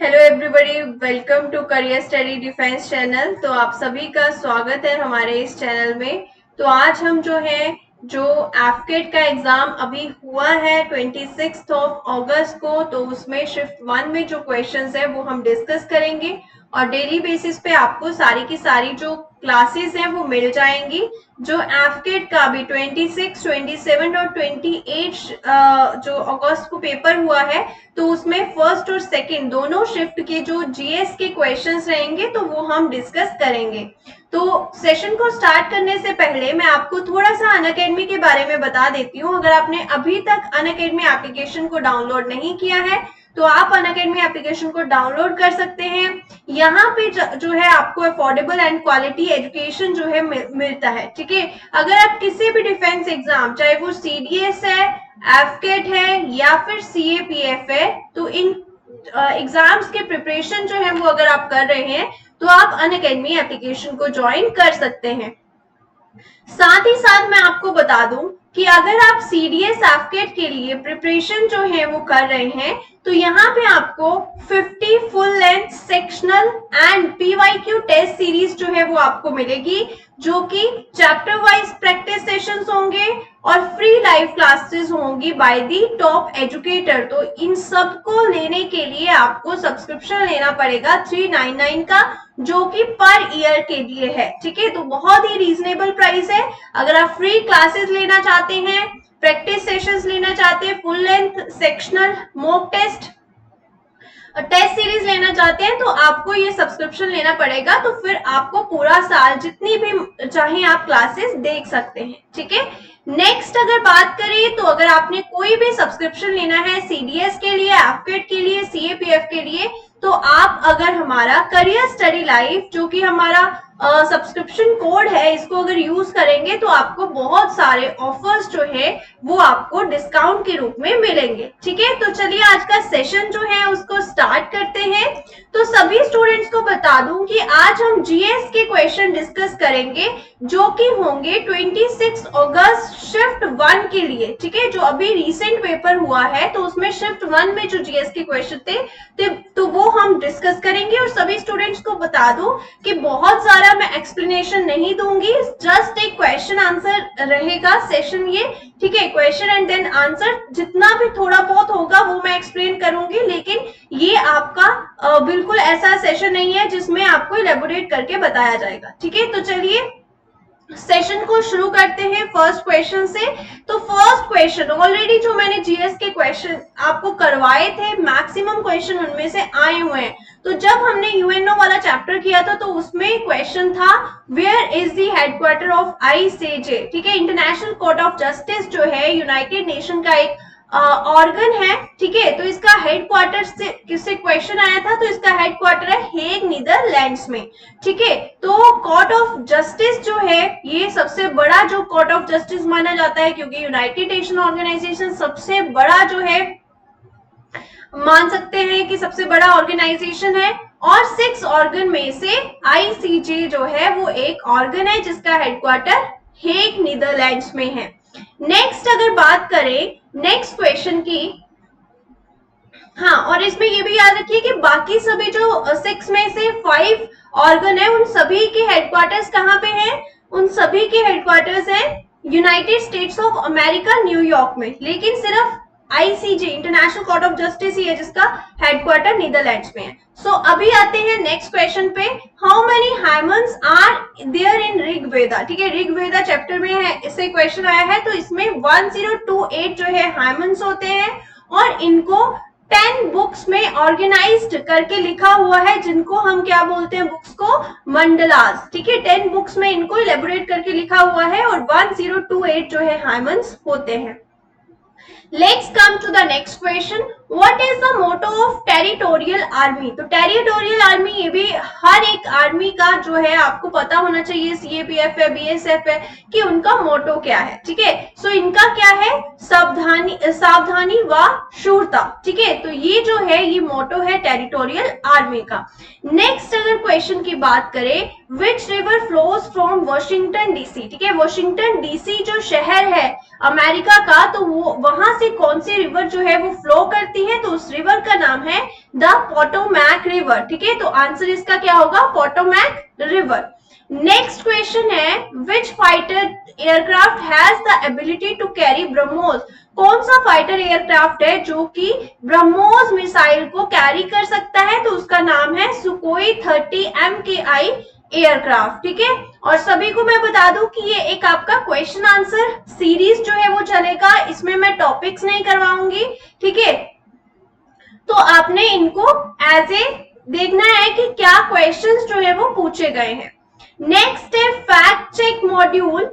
Hello everybody, welcome to career study defence channel. तो आप सभी का स्वागत है हमारे इस चैनल में। तो आज हम जो एफकेट का एग्जाम अभी हुआ है 26 अगस्त को, तो उसमें शिफ्ट 1 में जो क्वेश्चंस है वो हम डिस्कस करेंगे और डेली बेसिस पे आपको सारी की सारी जो क्लासेस हैं वो मिल जाएंगी। जो एफकेट का भी 26, 27 और 28 जो अगस्त को पेपर हुआ है, तो उसमें फर्स्ट और सेकंड दोनों शिफ्ट के जो जीएस के क्वेश्चंस रहेंगे तो वो हम डिस्कस करेंगे। तो सेशन को स्टार्ट करने से पहले मैं आपको थोड़ा सा अनअकैडमी के बारे में बता देती हूँ। अगर आपने अभी तक अनअकैडमी एप्लीकेशन को डाउनलोड नहीं किया है तो आप अनअकैडमी एप्लीकेशन को डाउनलोड कर सकते हैं। यहाँ पे जो है आपको अफोर्डेबल एंड क्वालिटी एजुकेशन जो है मिलता है। ठीक है, अगर आप किसी भी डिफेंस एग्जाम, चाहे वो सीडीएस है, एफकेट है या फिर सीएपीएफ है, तो इन एग्जाम्स के प्रिपरेशन जो है वो अगर आप कर रहे हैं तो आप अनअकैडमी एप्लीकेशन को ज्वाइन कर सकते हैं। साथ ही साथ मैं आपको बता दूं कि अगर आप सीडीएस एफकेट के लिए प्रिपरेशन जो है वो कर रहे हैं तो यहाँ पे आपको 50 full length sectional and PYQ test series जो है वो आपको मिलेगी, जो कि चैप्टर वाइज प्रैक्टिस सेशंस होंगे और फ्री लाइव क्लासेस होंगी बाय दी टॉप एजुकेटर। तो इन सब को लेने के लिए आपको सब्सक्रिप्शन लेना पड़ेगा 399 का, जो कि पर ईयर के लिए है। ठीक है, तो बहुत ही रीजनेबल प्राइस है। अगर आप फ्री क्लासेस लेना चाहते हैं, प्रैक्टिस सेशंस लेना चाहते हैं, full length sectional mock test series लेना चाहते हैं, तो आपको ये सब्सक्रिप्शन लेना पड़ेगा। तो फिर आपको पूरा साल जितनी भी चाहे आप क्लासेस देख सकते हैं। ठीक है, नेक्स्ट अगर बात करें तो अगर आपने कोई भी सब्सक्रिप्शन लेना है सीडीएस के लिए, एफकेट के लिए, सीएपीएफ के लिए, तो आप अगर हमारा करियर स्टडी लाइफ जो कि हमारा सब्सक्रिप्शन कोड है, इसको अगर यूज करेंगे तो आपको बहुत सारे ऑफर्स जो है वो आपको डिस्काउंट के रूप में मिलेंगे। ठीक है, तो चलिए आज का सेशन जो है उसको स्टार्ट करते हैं। तो सभी स्टूडेंट्स को बता दूं कि आज हम जीएस के क्वेश्चन डिस्कस करेंगे जो कि होंगे 26 अगस्त शिफ्ट 1 के लिए। ठीक है, जो अभी रिसेंट पेपर हुआ है तो उसमें शिफ्ट 1 में जो जीएस के क्वेश्चन थे तो वो हम डिस्कस करेंगे। और सभी स्टूडेंट्स को बता दूं कि बहुत सारा मैं एक्सप्लेनेशन नहीं दूंगी, जस्ट एक क्वेश्चन आंसर रहेगा सेशन ये। ठीक है, क्वेश्चन एंड देन आंसर, जितना भी थोड़ा बहुत होगा वो मैं एक्सप्लेन करूंगी, लेकिन ये आपका बिल्कुल ऐसा सेशन नहीं है जिसमें आपको इलेबोरेट करके बताया जाएगा। ठीक है, तो चलिए सेशन को शुरू करते हैं फर्स्ट क्वेश्चन से। तो फर्स्ट क्वेश्चन, ऑलरेडी जो मैंने जीएस के क्वेश्चन आपको करवाए थे, मैक्सिमम क्वेश्चन उनमें से आए हुए हैं। तो जब हमने यूएनओ वाला चैप्टर किया था तो उसमें क्वेश्चन था where is the headquarter of ICJ. ठीक है, इंटरनेशनल कोर्ट ऑफ जस्टिस जो है यूनाइटेड नेशन का एक ऑर्गन है। ठीक है, तो इसका हेडक्वार्टर से किससे क्वेश्चन आया था, तो इसका हेडक्वार्टर है हेग नीदरलैंड्स में। ठीक है, तो कोर्ट ऑफ जस्टिस जो है ये सबसे बड़ा जो कोर्ट ऑफ जस्टिस माना जाता है, क्योंकि यूनाइटेड नेशन ऑर्गेनाइजेशन सबसे बड़ा जो है, मान सकते हैं कि सबसे बड़ा ऑर्गेनाइजेशन है। और 6 ऑर्गन में से आईसीजे जो है वो एक ऑर्गन है जिसका हेडक्वार्टर हेग नीदरलैंड्स में है। नेक्स्ट अगर बात करें नेक्स्ट क्वेश्चन की, हाँ, और इसमें ये भी याद रखिए कि बाकी सभी जो 6 में से 5 ऑर्गन है उन सभी के हेडक्वार्टर्स कहाँ पे हैं, उन सभी के हेडक्वार्टर्स हैं United states of America, New York में। लेकिन सिर्फ ICJ international court of justice ही है जिसका हेडक्वार्टर नीदरलैंड्स में है। सो अभी आते हैं नेक्स्ट क्वेश्चन पे, how many hymns are there in Rigveda. ठीक है, ऋग्वेदा चैप्टर में है, इससे क्वेश्चन आया है। तो इसमें 1028 जो है हाइमन्स होते हैं और इनको 10 बुक्स में ऑर्गेनाइज्ड करके लिखा हुआ है, जिनको हम क्या बोलते हैं, बुक्स को मंडलास। ठीक है, 10 बुक्स में इनको इलेबोरेट करके लिखा हुआ है और 1028 जो है हाइमन्स होते हैं। Let's come to the next question. What is the motto of territorial army? तो टेरिटोरियल आर्मी ये भी हर एक आर्मी का जो है आपको पता होना चाहिए, सीएपीएफ है, बीएसएफ है, कि उनका मोटो क्या है। ठीक है, सो इनका क्या है, सावधानी व शूरता। ठीक है, तो ये जो है ये मोटो है टेरिटोरियल आर्मी का। नेक्स्ट अगर क्वेश्चन की बात करें, which river flows from Washington DC. ठीक है, वॉशिंगटन डीसी जो शहर है अमेरिका का, तो वो वहां से कौन सी रिवर जो है वो फ्लो करती है, तो उस रिवर का नाम है द पोटोमैक रिवर। ठीक है, तो आंसर इसका क्या होगा, पोटोमैक रिवर। नेक्स्ट क्वेश्चन है, which fighter aircraft has the ability to carry BrahMos. कौन सा फाइटर एयरक्राफ्ट है जो कि ब्रह्मोस मिसाइल को कैरी कर सकता है, तो उसका नाम है सुकोई 30 MKI एयरक्राफ्ट। ठीक है, और सभी को मैं बता दूं कि ये एक आपका क्वेश्चन आंसर सीरीज जो है वो चलेगा, इसमें मैं टॉपिक्स नहीं करवाऊंगी। ठीक है, तो आपने इनको एज ए देखना है कि क्या क्वेश्चंस जो है वो पूछे गए हैं। नेक्स्ट है fact check module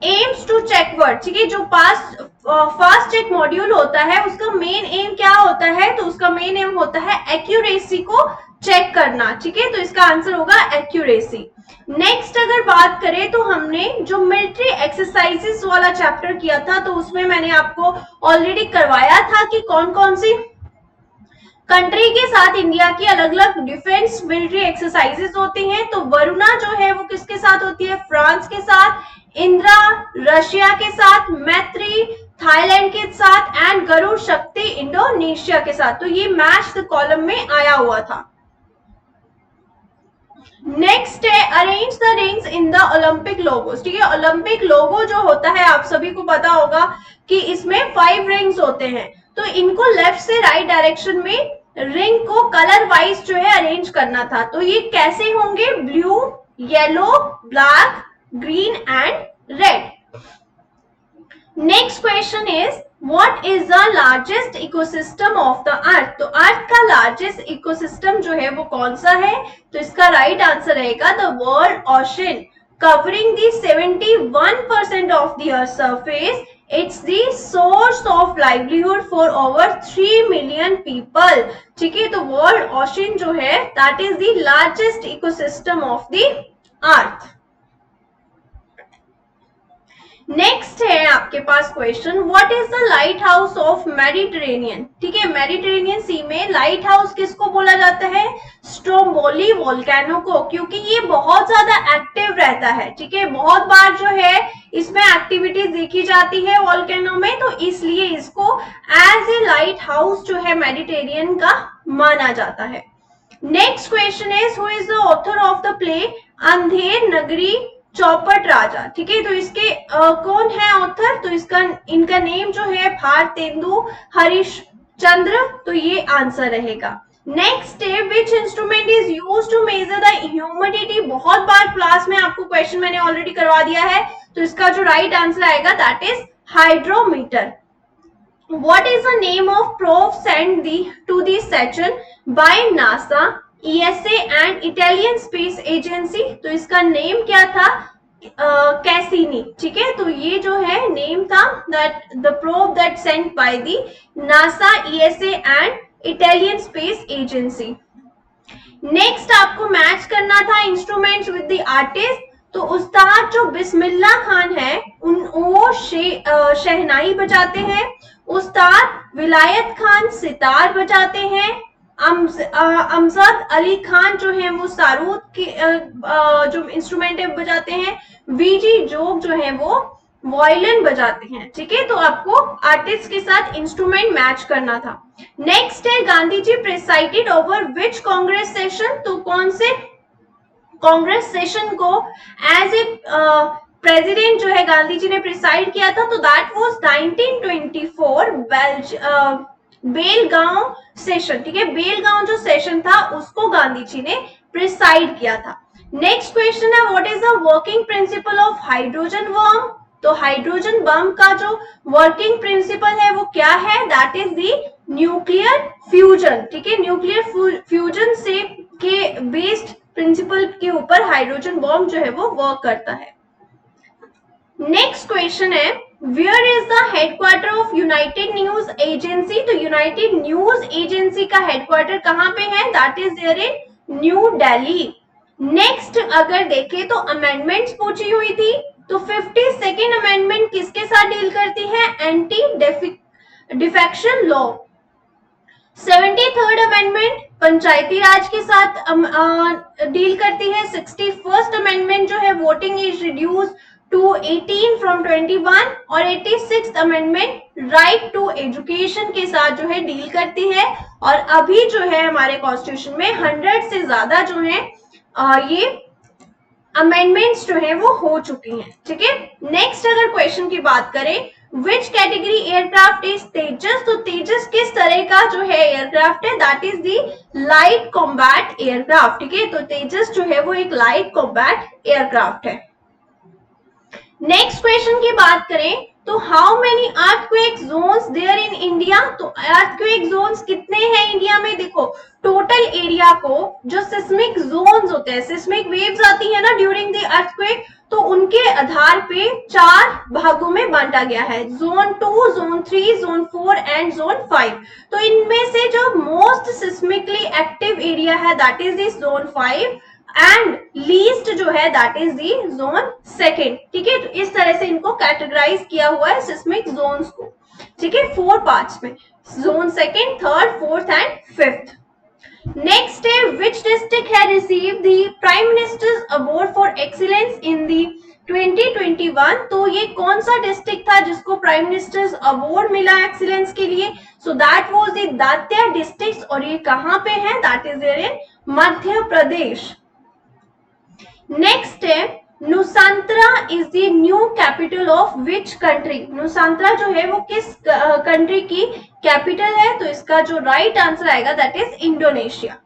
aims to check word. ठीक है, जो फास्ट चेक मॉड्यूल होता है उसका मेन एम क्या होता है, तो उसका मेन एम होता है एक्यूरेसी को चेक करना। ठीक है, तो इसका आंसर होगा एक्यूरेसी। नेक्स्ट अगर बात करें तो हमने जो मिलिट्री एक्सरसाइजेस वाला चैप्टर किया था, तो उसमें मैंने आपको ऑलरेडी करवाया था कि कौन कौन सी कंट्री के साथ इंडिया की अलग अलग डिफेंस मिलिट्री एक्सरसाइजेस होती हैं। तो वरुणा जो है वो किसके साथ होती है, फ्रांस के साथ, इंद्रा रशिया के साथ, मैत्री थाईलैंड के साथ एंड गरुड़ शक्ति इंडोनेशिया के साथ। तो ये मैच द कॉलम में आया हुआ था। नेक्स्ट है arrange the rings in the Olympic logos. ठीक है, ओलंपिक लोगो जो होता है आप सभी को पता होगा कि इसमें 5 रिंग्स होते हैं, तो इनको लेफ्ट से राइट डायरेक्शन में रिंग को कलर वाइज जो है अरेंज करना था। तो ये कैसे होंगे, blue, yellow, black, green and red. Next question is what is the largest ecosystem of the earth. तो अर्थ का लार्जेस्ट इकोसिस्टम जो है वो कौन सा है, तो इसका राइट आंसर रहेगा the world ocean covering the 71% of the earth surface. It's the source of livelihood for over 3 million people. ठीक है, तो वर्ल्ड ओशन जो है that is the largest ecosystem of the earth. Next है आपके पास question, what is the light house of Mediterranean. ठीक है, मेडिटेरेनियन सी में लाइट हाउस किसको बोला जाता है, स्ट्रोम्बोली वोल्केनो को, क्योंकि ये बहुत ज्यादा एक्टिव रहता है। ठीक है, बहुत बार जो है इसमें एक्टिविटीज देखी जाती है वोल्केनो में, तो इसलिए इसको एज ए लाइट हाउस जो है मेडिटेरेनियन का माना जाता है। Next question is who is the author of the play Andher Nagari चौपट राजा। ठीक है, तो इसके कौन है ऑथर, तो इसका इनका नेम जो है भारतेंदु हरिश्चंद्र, तो ये आंसर रहेगा। नेक्स्ट है which instrument is used to measure the humidity. बहुत बार क्लास में आपको क्वेश्चन मैंने ऑलरेडी करवा दिया है, तो इसका जो राइट आंसर आएगा that is hydrometer. What is the name of probe send to the session by NASA, ESA and Italian space agency. तो इसका नेम क्या था, कैसिनी। ठीक है, तो ये जो है नेम था that the probe that sent by the NASA, ESA and Italian space agency. Next आपको मैच करना था इंस्ट्रूमेंट्स विद द आर्टिस्ट। तो उस्ताद जो बिस्मिल्लाह खान है वो शहनाई बजाते हैं, उस्ताद विलायत खान सितार बजाते हैं, अमजद अली खान जो है वो सारूद की जो इंस्ट्रूमेंट है बजाते हैं, वीजी जोग जो है वो वायलिन बजाते हैं। ठीक है, तो आपको आर्टिस्ट के साथ इंस्ट्रूमेंट मैच करना था। नेक्स्ट है Gandhi ji presided over which Congress session. तो कौन से कांग्रेस सेशन को एज ए प्रेसिडेंट जो है गांधी जी ने प्रिसाइड किया था, तो दैट वाज 1924 बेलगांव सेशन। ठीक है, बेलगांव जो सेशन था उसको गांधी जी ने प्रिसाइड किया था। नेक्स्ट क्वेश्चन है what is the working principle of hydrogen bomb. तो हाइड्रोजन बम का जो वर्किंग प्रिंसिपल है वो क्या है, that is the nuclear fusion. ठीक है, न्यूक्लियर फ्यूजन से के बेस्ड प्रिंसिपल के ऊपर हाइड्रोजन बम जो है वो वर्क करता है। नेक्स्ट क्वेश्चन है where is the headquarter of United News Agency. तो यूनाइटेड न्यूज एजेंसी का हेडक्वार्टर कहां पे है, that is there in New Delhi. Next अगर देखें तो अमेंडमेंट्स पूछी हुई थी, तो 52nd अमेंडमेंट किसके साथ डील करती है, anti defection law. 73rd amendment panchayati raj के साथ डील करती है। 61st अमेंडमेंट जो है voting age reduce to 18 from 21 और 86th amendment right to education के साथ जो है डील करती है। और अभी जो है हमारे कॉन्स्टिट्यूशन में 100 से ज्यादा जो है ये अमेंडमेंट्स जो है वो हो चुकी हैं। ठीक है, नेक्स्ट अगर क्वेश्चन की बात करें, which category aircraft is Tejas, तो तेजस किस तरह का जो है एयरक्राफ्ट है, that is the light combat aircraft. ठीक है, तो तेजस जो है वो एक लाइट कॉम्बैट एयरक्राफ्ट है। नेक्स्ट क्वेश्चन की बात करें तो how many earthquake zones there in India, तो अर्थक्वेक जोन्स कितने हैं इंडिया में। देखो टोटल एरिया को जो सिस्मिक जोन्स होते हैं, सिस्मिक वेव्स आती है ना ड्यूरिंग द अर्थक्वेक, तो उनके आधार पे 4 भागों में बांटा गया है, zone 2, zone 3, zone 4 and zone 5। तो इनमें से जो मोस्ट सिस्मिकली एक्टिव एरिया है that is this zone 5 and least जो है दैट इज दी जोन 2। ठीक है, तो इस तरह से इनको कैटेगराइज किया हुआ है सिस्मिक जोन्स को। ठीक है, 4 पार्ट्स में, जोन 2, 3, 4 एंड 5। नेक्स्ट है विच डिस्ट्रिक्ट है receive the prime minister's award for excellence in the 2021, तो ये कौन सा डिस्ट्रिक्ट था जिसको प्राइम मिनिस्टर्स अवार्ड मिला एक्सीलेंस के लिए। So that was the Datia district, और ये कहां पे है, that is there in Madhya Pradesh. Next है Nusantara is the new capital of which country, Nusantara जो है वो किस कंट्री की कैपिटल है, तो इसका जो राइट आंसर आएगा that is Indonesia.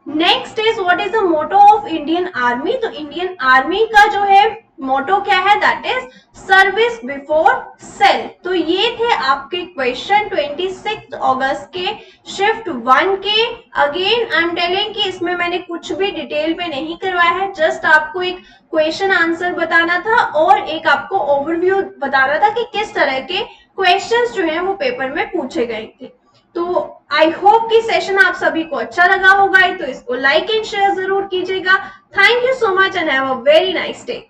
Next is what is the motto of Indian army, तो इंडियन आर्मी का जो है मोटो क्या है, that is service before self. तो ये थे आपके क्वेश्चन 26 अगस्त के शिफ्ट 1 के। अगेन आई एम टेलिंग कि इसमें मैंने कुछ भी डिटेल पे नहीं करवाया है, जस्ट आपको एक क्वेश्चन आंसर बताना था और एक आपको ओवरव्यू बताना था कि किस तरह के क्वेश्चंस जो है वो पेपर में पूछे गए थे। तो आई होप कि सेशन आप सभी को अच्छा लगा होगा, तो इसको लाइक एंड शेयर जरूर कीजिएगा। Thank you so much and have a very nice day.